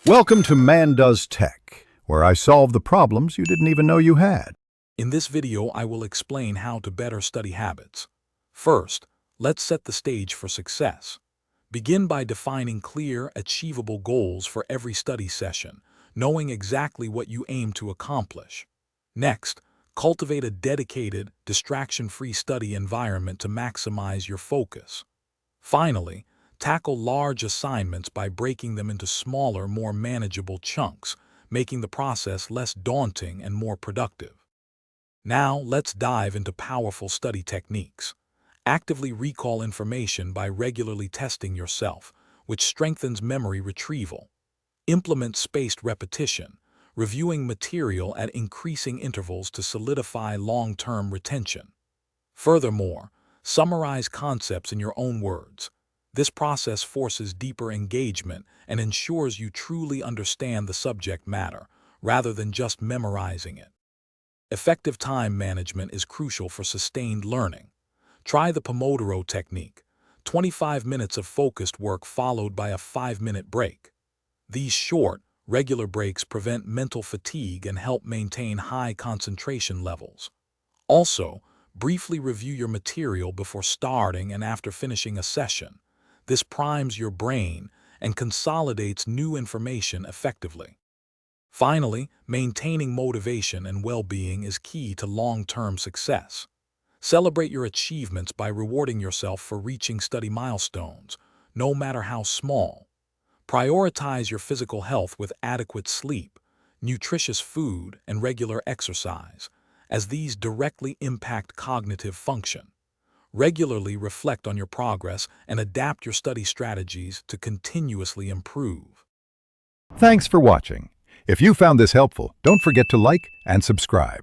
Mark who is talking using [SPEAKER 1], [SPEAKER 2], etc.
[SPEAKER 1] Welcome to Man Does Tech, where I solve the problems you didn't even know you had.
[SPEAKER 2] In this video, I will explain how to better study habits. First, let's set the stage for success. Begin by defining clear, achievable goals for every study session, knowing exactly what you aim to accomplish. Next, cultivate a dedicated, distraction-free study environment to maximize your focus. Finally, tackle large assignments by breaking them into smaller, more manageable chunks, making the process less daunting and more productive. Now, let's dive into powerful study techniques. Actively recall information by regularly testing yourself, which strengthens memory retrieval. Implement spaced repetition, reviewing material at increasing intervals to solidify long-term retention. Furthermore, summarize concepts in your own words. This process forces deeper engagement and ensures you truly understand the subject matter, rather than just memorizing it. Effective time management is crucial for sustained learning. Try the Pomodoro technique, 25 minutes of focused work followed by a 5-minute break. These short, regular breaks prevent mental fatigue and help maintain high concentration levels. Also, briefly review your material before starting and after finishing a session. This primes your brain and consolidates new information effectively. Finally, maintaining motivation and well-being is key to long-term success. Celebrate your achievements by rewarding yourself for reaching study milestones, no matter how small. Prioritize your physical health with adequate sleep, nutritious food, and regular exercise, as these directly impact cognitive function. Regularly reflect on your progress and adapt your study strategies to continuously improve.
[SPEAKER 1] Thanks for watching. If you found this helpful, don't forget to like and subscribe.